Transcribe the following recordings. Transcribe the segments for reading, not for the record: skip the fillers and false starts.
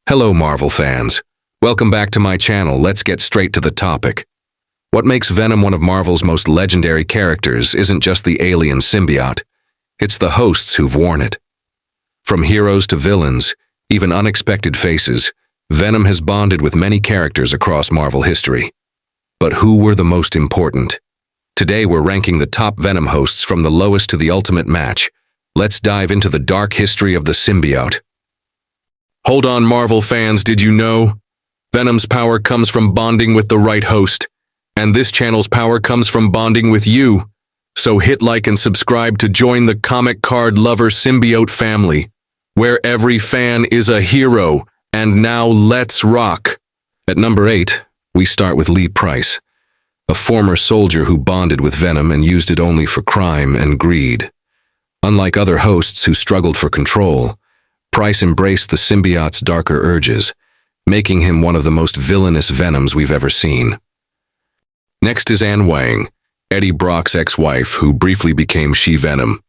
Hello, Marvel fans. Welcome back to my channel. Let's get straight to the topic. What makes Venom one of Marvel's most legendary characters isn't just the alien symbiote. It's the hosts who've worn it. From heroes to villains, even unexpected faces, Venom has bonded with many characters across Marvel history. But who were the most important? Today we're ranking the top Venom hosts from the lowest to the ultimate match. Let's dive into the dark history of the symbiote. Hold on, Marvel fans, did you know? Venom's power comes from bonding with the right host, and this channel's power comes from bonding with you. So hit like and subscribe to join the comic card lover symbiote family, where every fan is a hero. And now let's rock. At number 8, we start with Lee Price, a former soldier who bonded with Venom and used it only for crime and greed. Unlike other hosts who struggled for control, Price embraced the symbiote's darker urges, making him one of the most villainous Venoms we've ever seen. Next is Anne Wang, Eddie Brock's ex-wife, who briefly became She-Venom.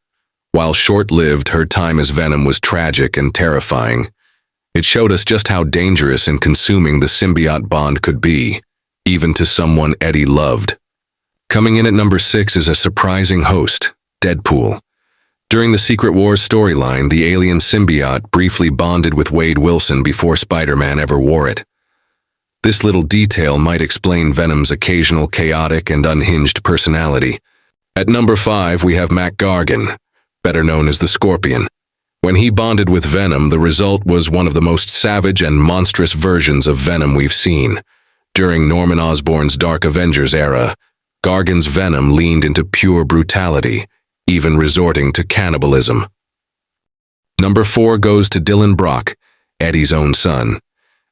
While short-lived, her time as Venom was tragic and terrifying. It showed us just how dangerous and consuming the symbiote bond could be, even to someone Eddie loved. Coming in at number 6 is a surprising host, Deadpool. During the Secret Wars storyline, the alien symbiote briefly bonded with Wade Wilson before Spider-Man ever wore it. This little detail might explain Venom's occasional chaotic and unhinged personality. At number 5, we have Mac Gargan, better known as the Scorpion. When he bonded with Venom, the result was one of the most savage and monstrous versions of Venom we've seen. During Norman Osborn's Dark Avengers era, Gargan's Venom leaned into pure brutality, even resorting to cannibalism. Number 4 goes to Dylan Brock, Eddie's own son.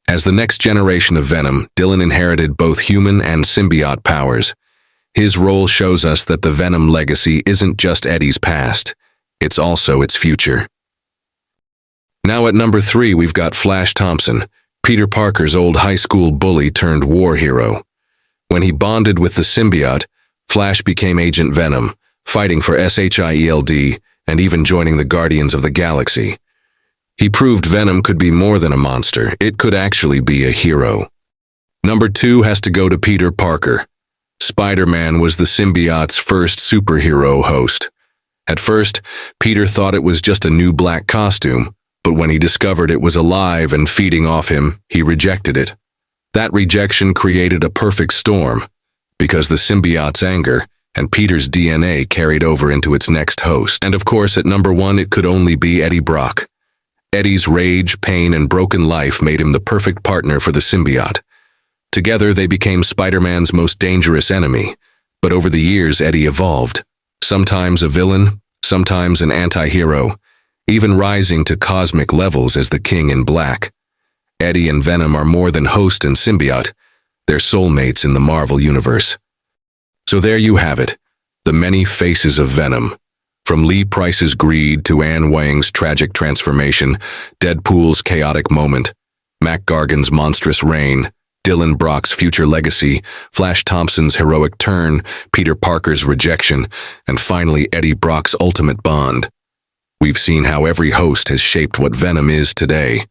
As the next generation of Venom, Dylan inherited both human and symbiote powers. His role shows us that the Venom legacy isn't just Eddie's past, it's also its future. Now at number 3, we've got Flash Thompson, Peter Parker's old high school bully turned war hero. When he bonded with the symbiote, Flash became Agent Venom, fighting for SHIELD and even joining the Guardians of the Galaxy. He proved Venom could be more than a monster, it could actually be a hero. Number 2 has to go to Peter Parker. Spider-Man was the symbiote's first superhero host. At first, Peter thought it was just a new black costume, but when he discovered it was alive and feeding off him, he rejected it. That rejection created a perfect storm, because the symbiote's anger and Peter's DNA carried over into its next host. And of course, at number 1, it could only be Eddie Brock. Eddie's rage, pain, and broken life made him the perfect partner for the symbiote. Together, they became Spider-Man's most dangerous enemy. But over the years, Eddie evolved. Sometimes a villain, sometimes an anti-hero, even rising to cosmic levels as the King in Black. Eddie and Venom are more than host and symbiote. They're soulmates in the Marvel Universe. So there you have it, the many faces of Venom. From Lee Price's greed to Anne Wang's tragic transformation, Deadpool's chaotic moment, Mac Gargan's monstrous reign, Dylan Brock's future legacy, Flash Thompson's heroic turn, Peter Parker's rejection, and finally Eddie Brock's ultimate bond. We've seen how every host has shaped what Venom is today.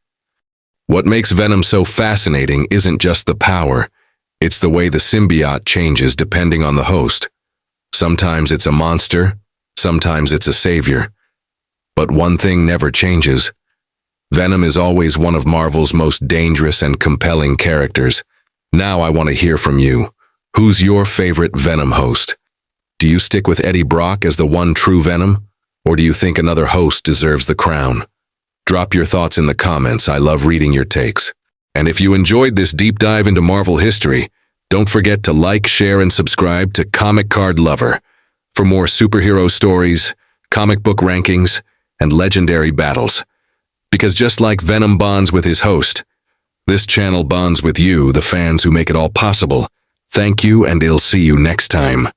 What makes Venom so fascinating isn't just the power, it's the way the symbiote changes depending on the host. Sometimes it's a monster, sometimes it's a savior. But one thing never changes. Venom is always one of Marvel's most dangerous and compelling characters. Now I want to hear from you. Who's your favorite Venom host? Do you stick with Eddie Brock as the one true Venom? Or do you think another host deserves the crown? Drop your thoughts in the comments. I love reading your takes. And if you enjoyed this deep dive into Marvel history, don't forget to like, share, and subscribe to Comic Card Lover for more superhero stories, comic book rankings, and legendary battles. Because just like Venom bonds with his host, this channel bonds with you, the fans who make it all possible. Thank you, and I'll see you next time.